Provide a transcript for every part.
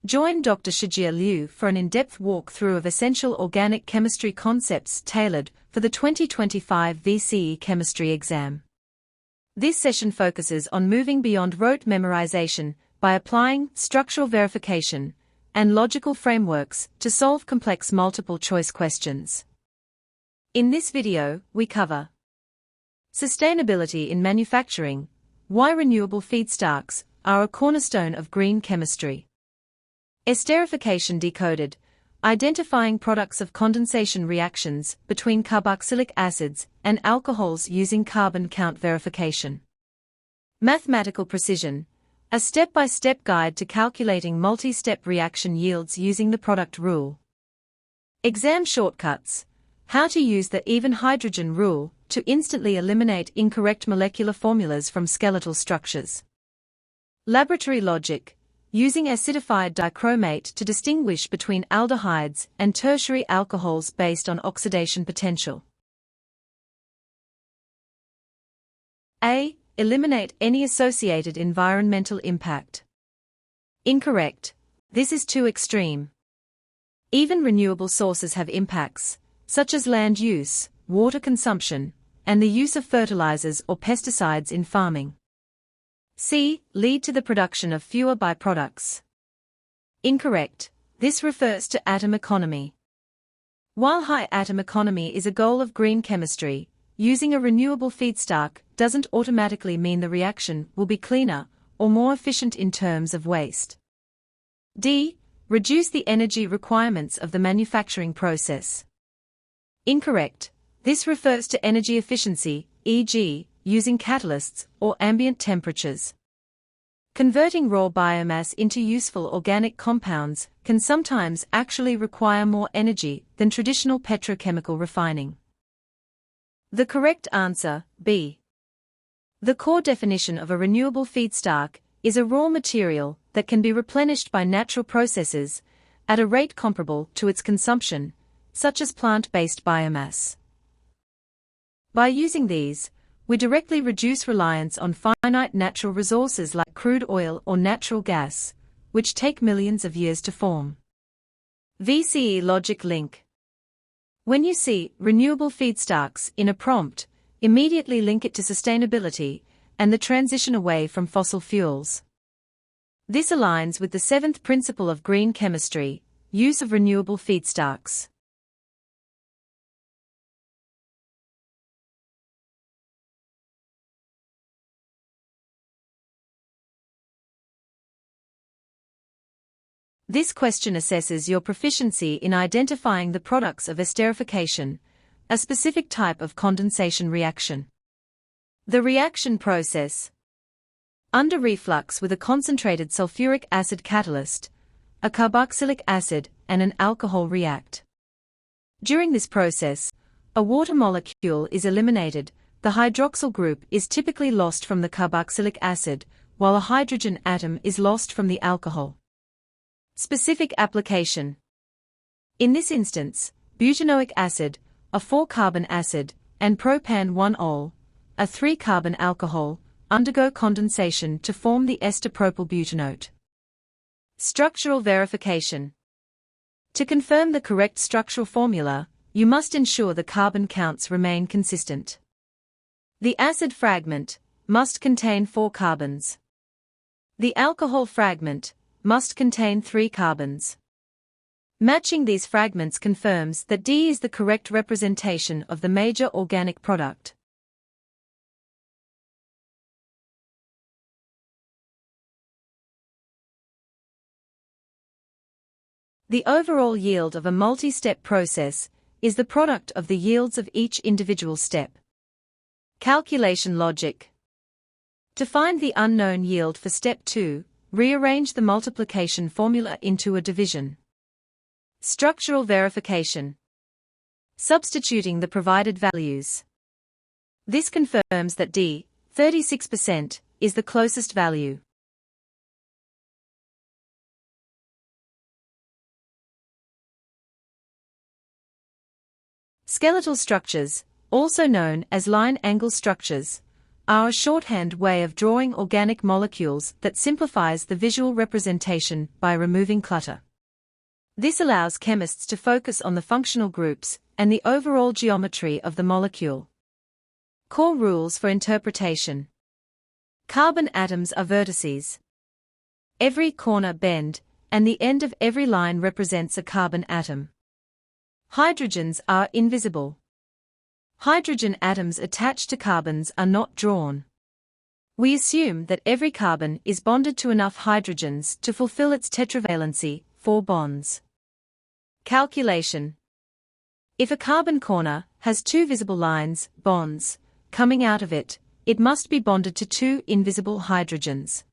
Join Dr. Shijie Liu for an in-depth walkthrough of essential organic chemistry concepts tailored for the 2025 VCE Chemistry exam. This session focuses on moving beyond rote memorization by applying structural verification and logical frameworks to solve complex multiple-choice questions. In this video, we cover sustainability in manufacturing, why renewable feedstocks are a cornerstone of green chemistry. Esterification Decoded, identifying products of condensation reactions between carboxylic acids and alcohols using carbon count verification. Mathematical Precision, a step-by-step guide to calculating multi-step reaction yields using the product rule. Exam Shortcuts, how to use the even hydrogen rule to instantly eliminate incorrect molecular formulas from skeletal structures. Laboratory Logic, using acidified dichromate to distinguish between aldehydes and tertiary alcohols based on oxidation potential. A. Eliminate any associated environmental impact. Incorrect. This is too extreme. Even renewable sources have impacts, such as land use, water consumption, and the use of fertilizers or pesticides in farming. C. Lead to the production of fewer byproducts. Incorrect. This refers to atom economy. While high atom economy is a goal of green chemistry, using a renewable feedstock doesn't automatically mean the reaction will be cleaner or more efficient in terms of waste. D. Reduce the energy requirements of the manufacturing process. Incorrect. This refers to energy efficiency, e.g., using catalysts or ambient temperatures. Converting raw biomass into useful organic compounds can sometimes actually require more energy than traditional petrochemical refining. The correct answer, B. The core definition of a renewable feedstock is a raw material that can be replenished by natural processes at a rate comparable to its consumption, such as plant-based biomass. By using these, we directly reduce reliance on finite natural resources like crude oil or natural gas, which take millions of years to form. VCE Logic Link. When you see renewable feedstocks in a prompt, immediately link it to sustainability and the transition away from fossil fuels. This aligns with the seventh principle of green chemistry, use of renewable feedstocks. This question assesses your proficiency in identifying the products of esterification, a specific type of condensation reaction. The reaction process. Under reflux with a concentrated sulfuric acid catalyst, a carboxylic acid and an alcohol react. During this process, a water molecule is eliminated. The hydroxyl group is typically lost from the carboxylic acid, while a hydrogen atom is lost from the alcohol. Specific application. In this instance, butanoic acid, a 4-carbon acid, and propan-1-ol, a 3-carbon alcohol, undergo condensation to form the ester propylbutanoate. Structural verification. To confirm the correct structural formula, you must ensure the carbon counts remain consistent. The acid fragment must contain 4 carbons. The alcohol fragment must contain 3 carbons. Matching these fragments confirms that D is the correct representation of the major organic product. The overall yield of a multi-step process is the product of the yields of each individual step. Calculation logic. To find the unknown yield for step 2, rearrange the multiplication formula into a division. Structural verification. Substituting the provided values. This confirms that D, 36%, is the closest value. Skeletal structures, also known as line angle structures, are a shorthand way of drawing organic molecules that simplifies the visual representation by removing clutter. This allows chemists to focus on the functional groups and the overall geometry of the molecule. Core rules for interpretation. Carbon atoms are vertices. Every corner bend, and the end of every line represents a carbon atom. Hydrogens are invisible. Hydrogen atoms attached to carbons are not drawn. We assume that every carbon is bonded to enough hydrogens to fulfill its tetravalency, 4 bonds. Calculation. If a carbon corner has 2 visible lines, bonds, coming out of it, it must be bonded to 2 invisible hydrogens.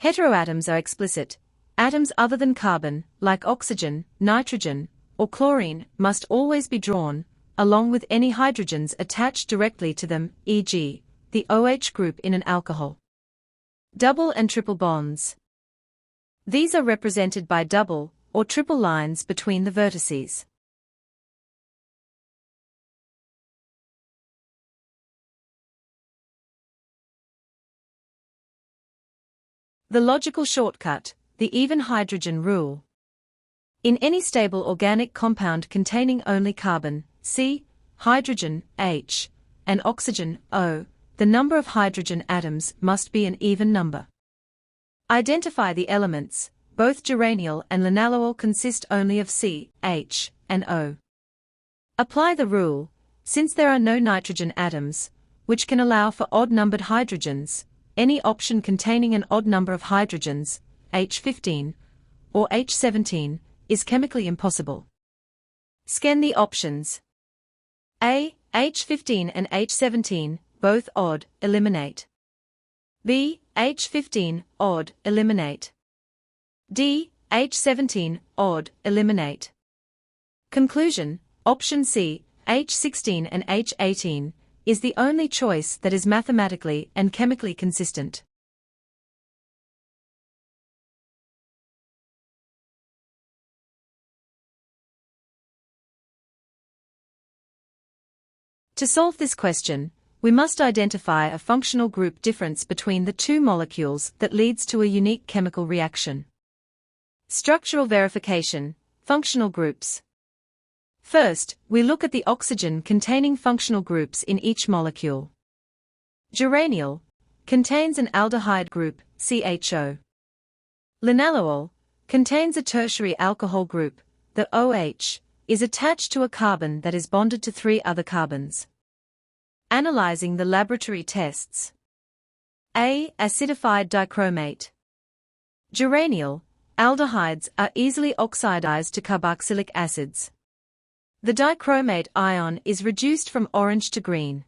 Heteroatoms are explicit. Atoms other than carbon, like oxygen, nitrogen, or chlorine, must always be drawn, along with any hydrogens attached directly to them, e.g., the OH group in an alcohol. Double and triple bonds. These are represented by double or triple lines between the vertices. The logical shortcut, the even hydrogen rule. In any stable organic compound containing only carbon, C, hydrogen, H, and oxygen, O, the number of hydrogen atoms must be an even number. Identify the elements. Both geraniol and linalool consist only of C, H, and O. Apply the rule, since there are no nitrogen atoms, which can allow for odd-numbered hydrogens, any option containing an odd number of hydrogens, H15, or H17, is chemically impossible. Scan the options. A, H15 and H17, both odd, eliminate. B, H15, odd, eliminate. D, H17, odd, eliminate. Conclusion, option C, H16 and H18, is the only choice that is mathematically and chemically consistent. To solve this question, we must identify a functional group difference between the 2 molecules that leads to a unique chemical reaction. Structural verification, functional groups. First, we look at the oxygen containing functional groups in each molecule. Geraniol contains an aldehyde group, CHO. Linalool contains a tertiary alcohol group, the OH, is attached to a carbon that is bonded to 3 other carbons. Analyzing the laboratory tests. A. Acidified dichromate. Geraniol, aldehydes are easily oxidized to carboxylic acids. The dichromate ion is reduced from orange to green.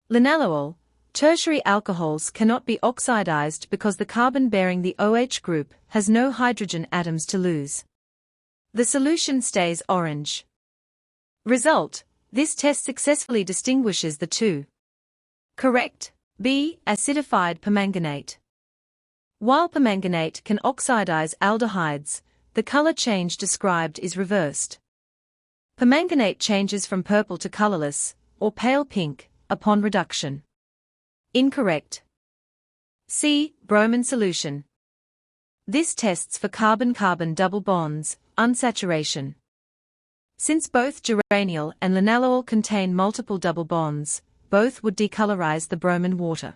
Linalool, tertiary alcohols cannot be oxidized because the carbon bearing the OH group has no hydrogen atoms to lose. The solution stays orange. Result, this test successfully distinguishes the 2. Correct. B. Acidified permanganate. While permanganate can oxidize aldehydes, the color change described is reversed. Permanganate changes from purple to colorless, or pale pink, upon reduction. Incorrect. C. Bromine solution. This tests for carbon-carbon double bonds, unsaturation. Since both geraniol and linalool contain multiple double bonds, both would decolorize the bromine water.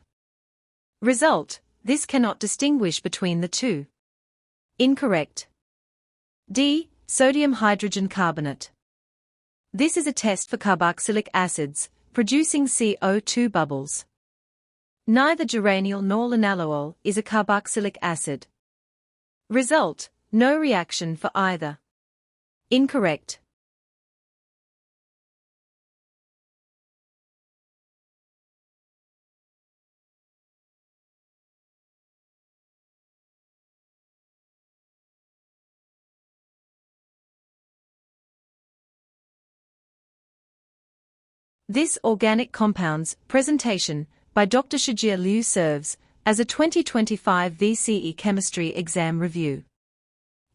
Result, this cannot distinguish between the 2. Incorrect. D. Sodium hydrogen carbonate. This is a test for carboxylic acids, producing CO2 bubbles. Neither geraniol nor linalool is a carboxylic acid. Result, no reaction for either. Incorrect. This organic compounds presentation by Dr. Shijie Liu serves as a 2025 VCE Chemistry exam review.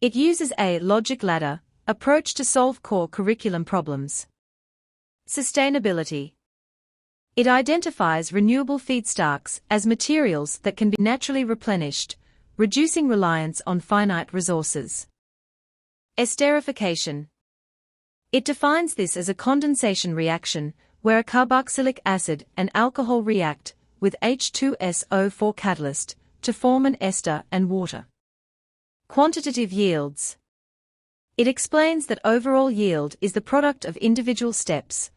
It uses a logic ladder approach to solve core curriculum problems. Sustainability. It identifies renewable feedstocks as materials that can be naturally replenished, reducing reliance on finite resources. Esterification. It defines this as a condensation reaction, where a carboxylic acid and alcohol react with H2SO4 catalyst to form an ester and water. Quantitative yields. It explains that overall yield is the product of individual steps,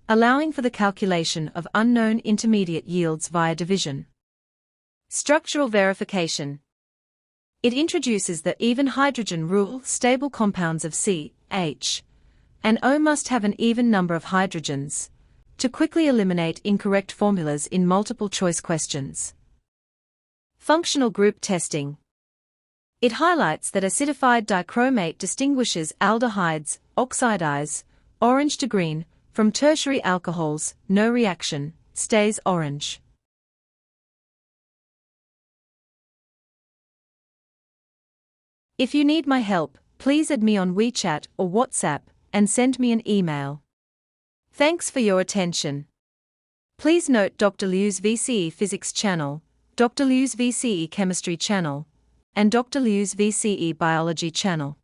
allowing for the calculation of unknown intermediate yields via division. Structural verification. It introduces the even hydrogen rule: stable compounds of C, H, and O must have an even number of hydrogens, to quickly eliminate incorrect formulas in multiple choice questions. Functional group testing. It highlights that acidified dichromate distinguishes aldehydes, oxidize, orange to green, from tertiary alcohols, no reaction, stays orange. If you need my help, please add me on WeChat or WhatsApp and send me an email. Thanks for your attention. Please note Dr. Liu's VCE Physics channel, Dr. Liu's VCE Chemistry channel, and Dr. Liu's VCE Biology channel.